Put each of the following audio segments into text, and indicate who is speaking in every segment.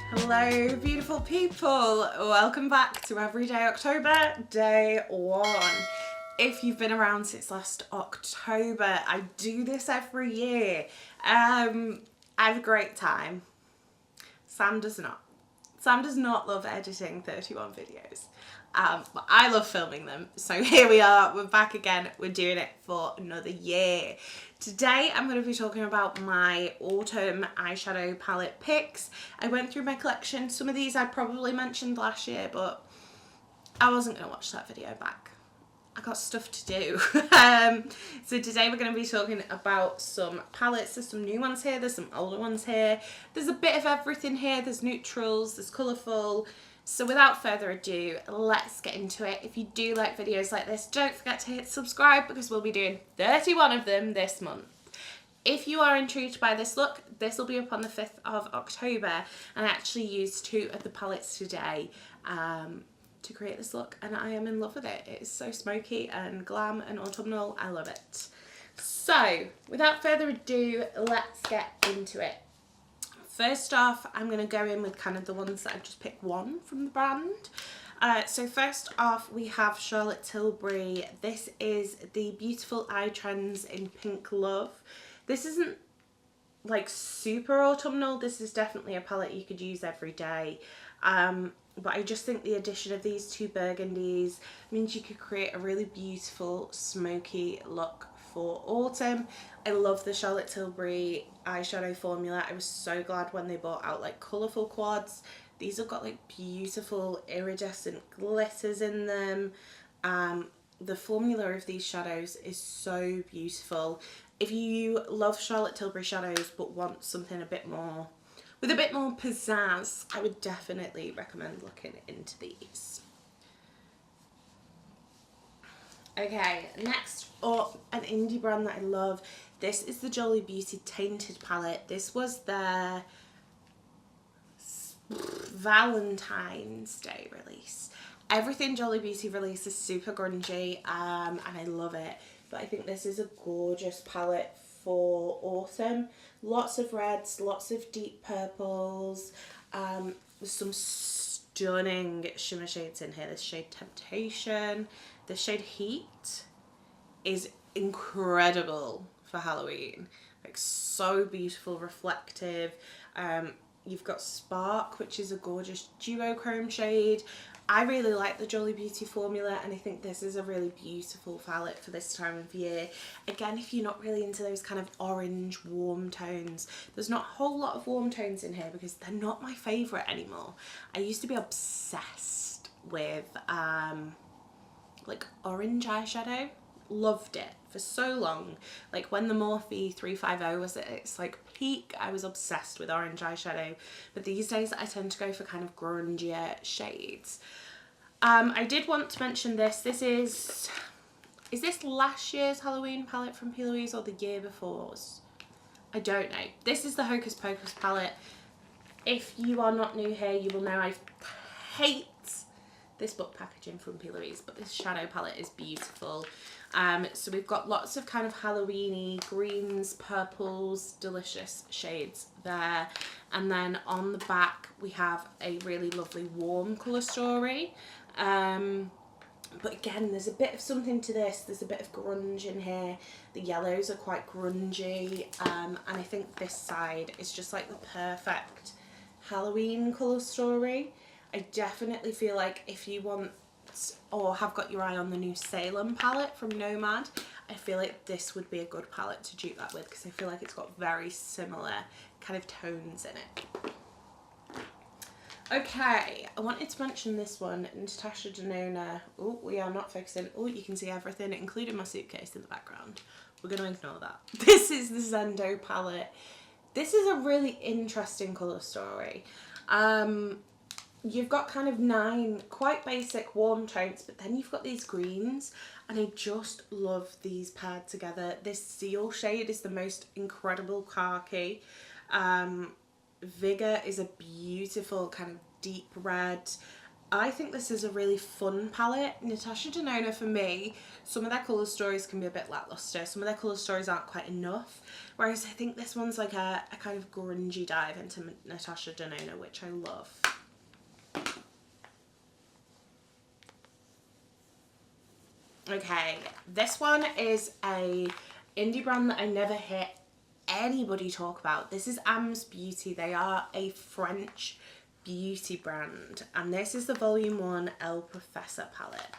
Speaker 1: Hello beautiful people, welcome back to Everyday October, day 1. If you've been around since last October, I do this every year. I have a great time. Sam does not. Sam does not love editing 31 videos, but I love filming them. So here we are, we're back again, we're doing it for another year. Today I'm going to be talking about my autumn eyeshadow palette picks. I went through my collection. Some of these I probably mentioned last year, but I wasn't going to watch that video back. I got stuff to do. So today we're going to be talking about some palettes. There's some new ones here, there's some older ones here. There's a bit of everything here. There's neutrals, there's colourful. So without further ado, let's get into it. If you do like videos like this, don't forget to hit subscribe because we'll be doing 31 of them this month. If you are intrigued by this look, this will be up on the 5th of October. And I actually used 2 of the palettes today to create this look, and I am in love with it. It is so smoky and glam and autumnal. I love it. So without further ado, let's get into it. First off, I'm going to go in with kind of the ones that I've just picked one from the brand. So first off, we have Charlotte Tilbury. This is the Beautiful Eye Trends in Pink Love. This isn't like super autumnal. This is definitely a palette you could use every day. But I just think the addition of these 2 burgundies means you could create a really beautiful smoky look for autumn. I love the Charlotte Tilbury eyeshadow formula. I was so glad when they brought out like colourful quads. These have got like beautiful iridescent glitters in them. The formula of these shadows is so beautiful. If you love Charlotte Tilbury shadows but want something with a bit more pizzazz, I would definitely recommend looking into these. Okay, next up, an indie brand that I love. This is the Jolly Beauty Tainted palette. This was their Valentine's Day release. Everything Jolly Beauty releases is super grungy, and I love it. But I think this is a gorgeous palette for autumn. Lots of reds, lots of deep purples, with some stunning shimmer shades in here. This shade Temptation, the shade Heat is incredible for Halloween. Like so beautiful, reflective. You've got Spark, which is a gorgeous duochrome shade. I really like the Jolly Beauty formula, and I think this is a really beautiful palette for this time of year. Again, if you're not really into those kind of orange warm tones, there's not a whole lot of warm tones in here because they're not my favourite anymore. I used to be obsessed with like orange eyeshadow. Loved it for so long. Like when the Morphe 350 was at its like peak, I was obsessed with orange eyeshadow, but these days I tend to go for kind of grungier shades. I did want to mention this. This is this last year's Halloween palette from P. Louise or the year before's? I don't know. This is the Hocus Pocus palette. If you are not new here, you will know I hate this book packaging from P. Louise, but this shadow palette is beautiful. So we've got lots of kind of Halloween-y greens, purples, delicious shades there. And then on the back we have a really lovely warm colour story. But again, there's a bit of something to this. There's a bit of grunge in here. The yellows are quite grungy. And I think this side is just like the perfect Halloween colour story. I definitely feel like if you want or have got your eye on the new Salem palette from Nomad, I feel like this would be a good palette to dupe that with because I feel like it's got very similar kind of tones in it. Okay, I wanted to mention this one, Natasha Denona. Oh, we are not focusing. Oh, you can see everything, including my suitcase in the background. We're going to ignore that. This is the Zendo palette. This is a really interesting colour story. You've got kind of 9 quite basic warm tones, but then you've got these greens, and I just love these paired together. This Seal shade is the most incredible khaki. Vigor is a beautiful kind of deep red. I think this is a really fun palette. Natasha Denona, for me, some of their colour stories can be a bit lacklustre. Some of their colour stories aren't quite enough. Whereas I think this one's like a kind of grungy dive into Natasha Denona, which I love. Okay, this one is a indie brand that I never hear anybody talk about. This is Ams Beauty. They are a French beauty brand, and this is the Volume 1 El Professor palette.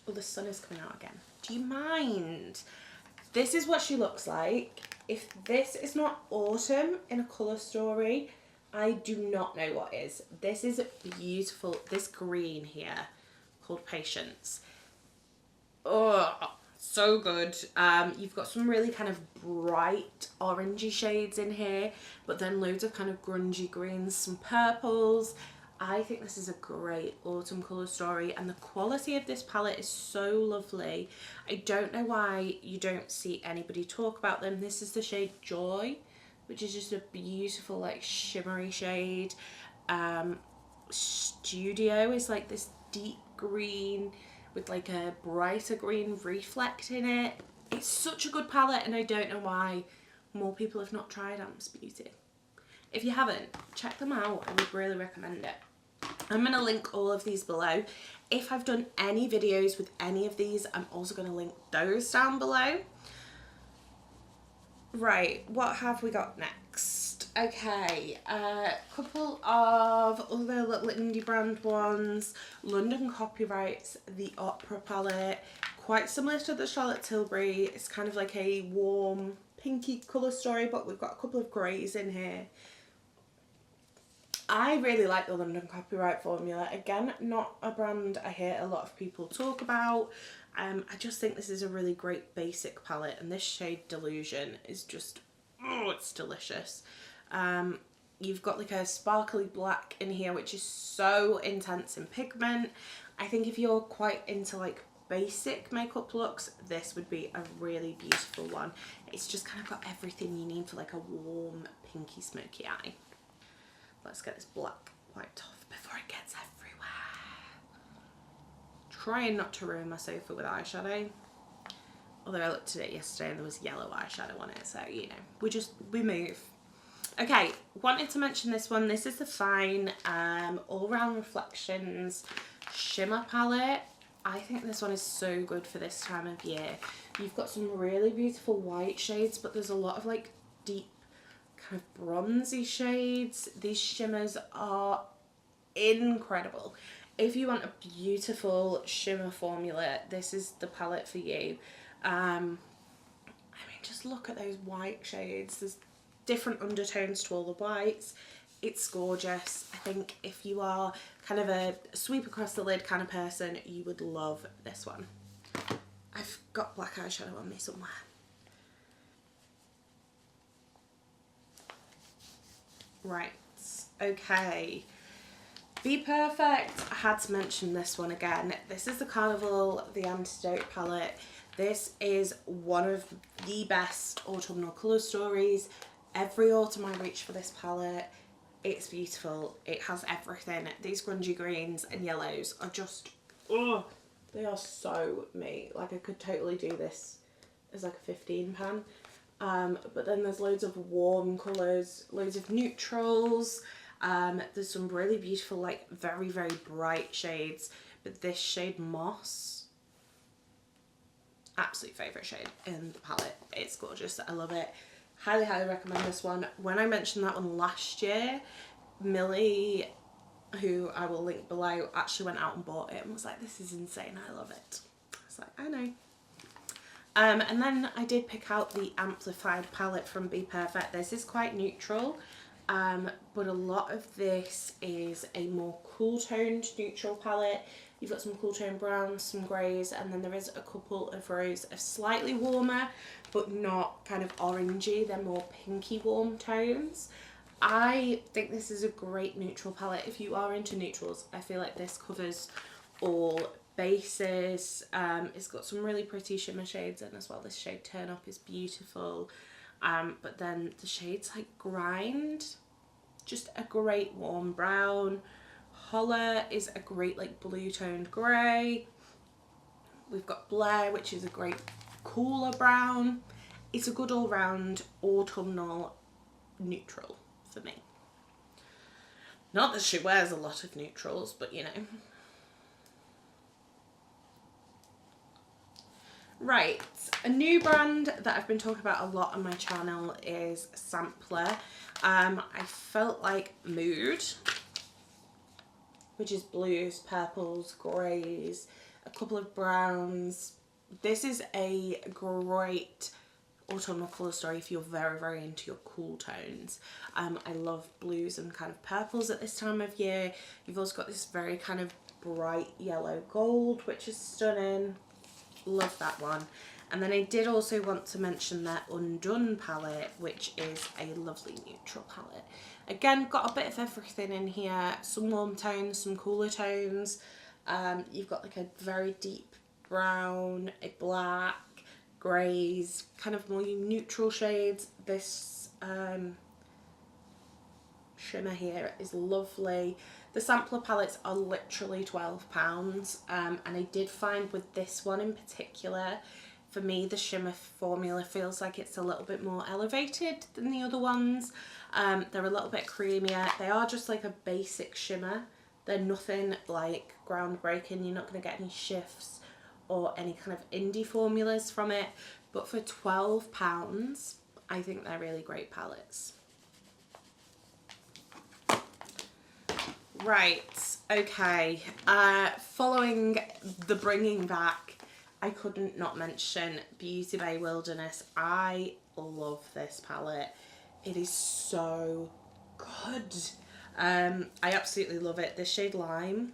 Speaker 1: Oh, the sun is coming out again. Do you mind? This is what she looks like. If this is not autumn in a colour story, I do not know what is. This is beautiful. This green here, called Patience. Oh, so good. You've got some really kind of bright orangey shades in here, but then loads of kind of grungy greens, some purples. I think this is a great autumn colour story, and the quality of this palette is so lovely. I don't know why you don't see anybody talk about them. This is the shade Joy, which is just a beautiful like shimmery shade. Studio is like this deep green with like a brighter green reflect in it. It's such a good palette, and I don't know why more people have not tried Ams Beauty. If you haven't, check them out. I would really recommend it. I'm going to link all of these below. If I've done any videos with any of these, I'm also going to link those down below. Right, what have we got next? Okay, a couple of other little indie brand ones. London Copyrights, the Opera palette. Quite similar to the Charlotte Tilbury. It's kind of like a warm pinky colour story, but we've got a couple of greys in here. I really like the London Copyright formula. Again, not a brand I hear a lot of people talk about. I just think this is a really great basic palette, and this shade Delusion is just, oh, it's delicious. You've got like a sparkly black in here, which is so intense in pigment. I think if you're quite into like basic makeup looks, this would be a really beautiful one. It's just kind of got everything you need for like a warm pinky smoky eye. Let's get this black wiped off before it gets everywhere. Trying not to ruin my sofa with eyeshadow. Although I looked at it yesterday and there was yellow eyeshadow on it, so you know, we move. Okay, wanted to mention this one. This is the Fine All Round Reflections Shimmer Palette. I think this one is so good for this time of year. You've got some really beautiful white shades, but there's a lot of like deep kind of bronzy shades. These shimmers are incredible. If you want a beautiful shimmer formula, this is the palette for you. I mean, just look at those white shades. There's different undertones to all the whites. It's gorgeous. I think if you are kind of a sweep across the lid kind of person, you would love this one. I've got black eyeshadow on me somewhere. Right, okay. Be Perfect, I had to mention this one again. This is the Carnival, the Antidote palette. This is one of the best autumnal colour stories. Every autumn I reach for this palette. It's beautiful. It has everything. These grungy greens and yellows are just, oh, they are so me. Like, I could totally do this as like a 15 pan. But then there's loads of warm colours, loads of neutrals. There's some really beautiful, like very, very bright shades. But this shade Moss, absolute favourite shade in the palette. It's gorgeous. I love it. Highly, highly recommend this one. When I mentioned that one last year, Millie, who I will link below, actually went out and bought it and was like, this is insane, I love it. I was like, I know. And then I did pick out the Amplified palette from Be Perfect. This is quite neutral, but a lot of this is a more cool toned neutral palette. You've got some cool toned browns, some greys, and then there is a couple of rows of slightly warmer, but not kind of orangey. They're more pinky warm tones. I think this is a great neutral palette. If you are into neutrals, I feel like this covers all bases. It's got some really pretty shimmer shades in as well. This shade Turn Up is beautiful. But then the shades like Grind, just a great warm brown, Holler is a great like blue toned grey. We've got Blair, which is a great cooler brown. It's a good all round autumnal neutral for me. Not that she wears a lot of neutrals, but you know. Right, a new brand that I've been talking about a lot on my channel is Sampler. I felt like Mood, which is blues, purples, greys, a couple of browns. This is a great autumnal colour story if you're very, very into your cool tones. I love blues and kind of purples at this time of year. You've also got this very kind of bright yellow gold, which is stunning. Love that one. And then I did also want to mention their Undone palette, which is a lovely neutral palette. Again, got a bit of everything in here. Some warm tones, some cooler tones. You've got like a very deep brown, a black, greys, kind of more neutral shades. This shimmer here is lovely. The sampler palettes are literally £12, and I did find with this one in particular, for me the shimmer formula feels like it's a little bit more elevated than the other ones. They're a little bit creamier. They are just like a basic shimmer. They're nothing like groundbreaking. You're not going to get any shifts or any kind of indie formulas from it, but for £12 I think they're really great palettes. Right, okay, following the bringing back, I couldn't not mention Beauty Bay Wilderness. I love this palette. It is so good. I absolutely love it. This shade Lime.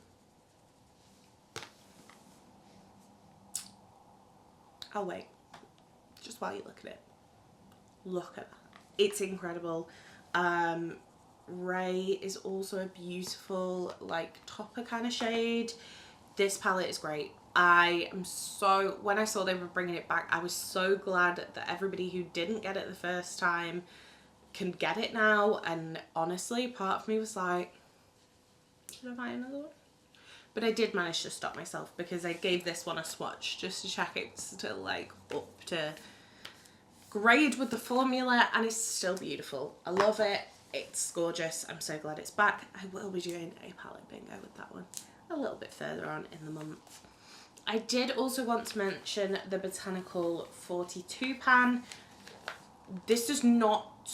Speaker 1: Oh wait, just while you look at it. Look at that. It's incredible. Ray is also a beautiful like topper kind of shade. This palette is great. I am so, when I saw they were bringing it back, I was so glad that everybody who didn't get it the first time can get it now. And honestly, part of me was like, should I buy another one? But I did manage to stop myself because I gave this one a swatch just to check it's still like up to grade with the formula, and it's still beautiful. I love it. It's gorgeous. I'm so glad it's back. I will be doing a palette bingo with that one a little bit further on in the month. I did also want to mention the Botanical 42 pan. This does not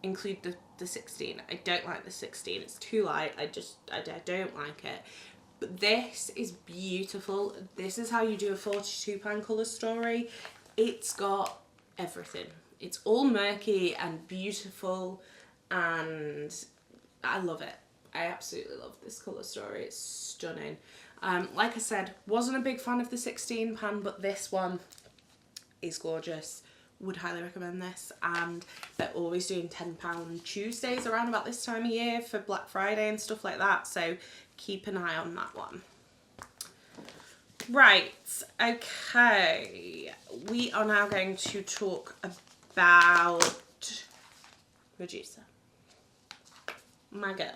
Speaker 1: include the 16. I don't like the 16. It's too light. I don't like it. But this is beautiful. This is how you do a 42 pan colour story. It's got everything. It's all murky and beautiful, and I love it. I absolutely love this colour story. It's stunning. Like I said, wasn't a big fan of the 16 pan, but this one is gorgeous. Would highly recommend this. And they're always doing £10 Tuesdays around about this time of year for Black Friday and stuff like that, so keep an eye on that one. Right, okay, we are now going to talk about Medusa, my girl.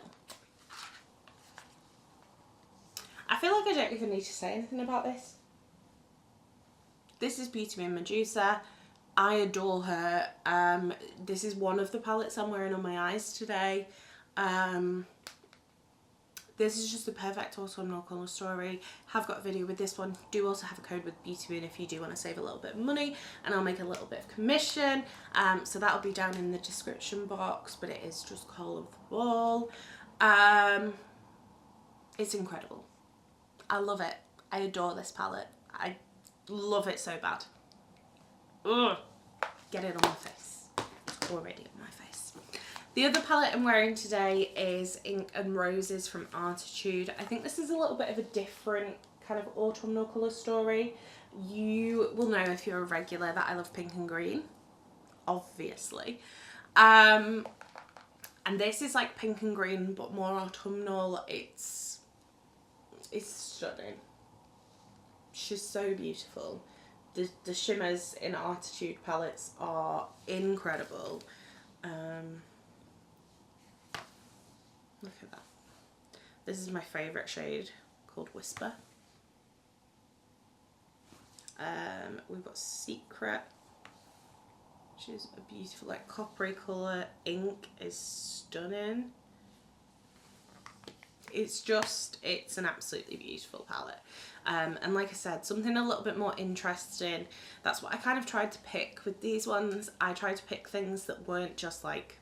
Speaker 1: I feel like I don't even need to say anything about this. This is Beauty Bay Medusa. I adore her. This is one of the palettes I'm wearing on my eyes today. This is just the perfect autumnal colour story. Have got a video with this one. Do also have a code with Beauty Bay if you do want to save a little bit of money, and I'll make a little bit of commission. So that'll be down in the description box, but it is just Call of the Ball. It's incredible. I love it. I adore this palette. I love it so bad. Ugh. Get it on my face. It's already on my face. The other palette I'm wearing today is Ink and Roses from Antidote. I think this is a little bit of a different kind of autumnal colour story. You will know if you're a regular that I love pink and green, obviously. And this is like pink and green but more autumnal. It's stunning. She's so beautiful. The shimmers in Antidote palettes are incredible. Look at that. This is my favourite shade, called Whisper. We've got Secret, which is a beautiful like coppery colour. Ink is stunning. It's an absolutely beautiful palette. And like I said, something a little bit more interesting. That's what I kind of tried to pick with these ones. I tried to pick things that weren't just like,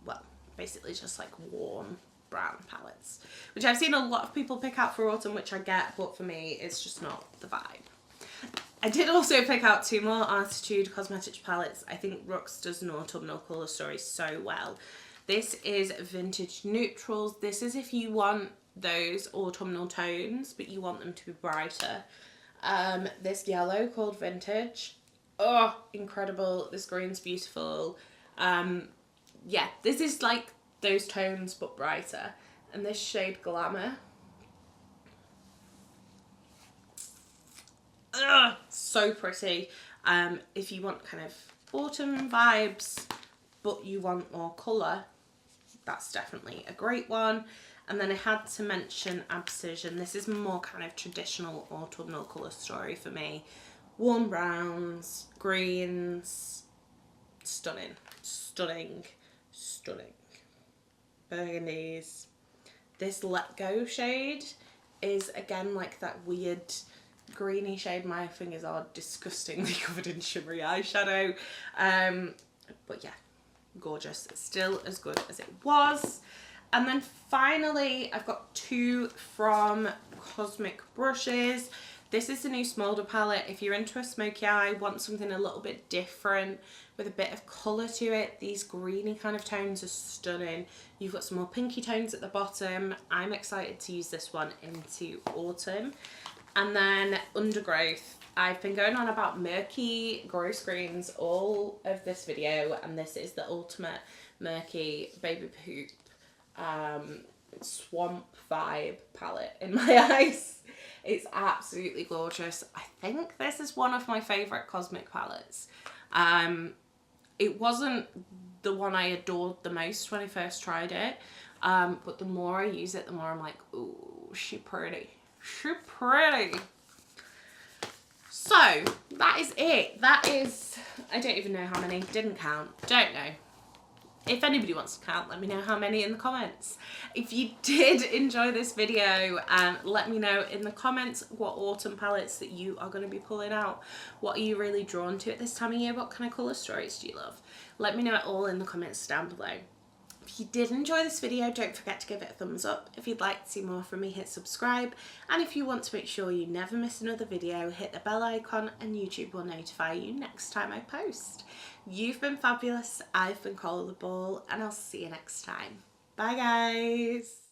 Speaker 1: well, basically just like warm brown palettes, which I've seen a lot of people pick out for autumn, which I get, but for me, it's just not the vibe. I did also pick out 2 more Artitude Cosmetics palettes. I think Rux does an autumnal colour story so well. This is Vintage Neutrals. This is if you want those autumnal tones, but you want them to be brighter. This yellow called Vintage. Oh, incredible. This green's beautiful. Yeah, this is like those tones, but brighter. And this shade Glamour. Ugh, so pretty. If you want kind of autumn vibes, but you want more colour, that's definitely a great one. And then I had to mention Abscission. This is more kind of traditional autumnal colour story for me. Warm browns, greens, stunning, stunning, stunning. Burgundies. This Let Go shade is again like that weird greeny shade. My fingers are disgustingly covered in shimmery eyeshadow. But yeah, gorgeous. It's still as good as it was. And then finally, I've got 2 from Cosmic Brushes. This is the new Smolder palette. If you're into a smoky eye, want something a little bit different with a bit of colour to it, these greeny kind of tones are stunning. You've got some more pinky tones at the bottom. I'm excited to use this one into autumn. And then Undergrowth. I've been going on about murky grow screens all of this video, and this is the ultimate murky baby poop swamp vibe palette in my eyes. It's absolutely gorgeous. I think this is one of my favourite Cosmic palettes. It wasn't the one I adored the most when I first tried it, but the more I use it, the more I'm like, ooh, she pretty. She pretty. So that is it. That is, I don't even know how many, didn't count, don't know. If anybody wants to count, let me know how many in the comments. If you did enjoy this video, let me know in the comments what autumn palettes that you are going to be pulling out. What are you really drawn to at this time of year? What kind of colour stories do you love? Let me know it all in the comments down below. If you did enjoy this video, don't forget to give it a thumbs up. If you'd like to see more from me, hit subscribe. And if you want to make sure you never miss another video, hit the bell icon and YouTube will notify you next time I post. You've been fabulous, I've been Cola the Ball, and I'll see you next time. Bye guys!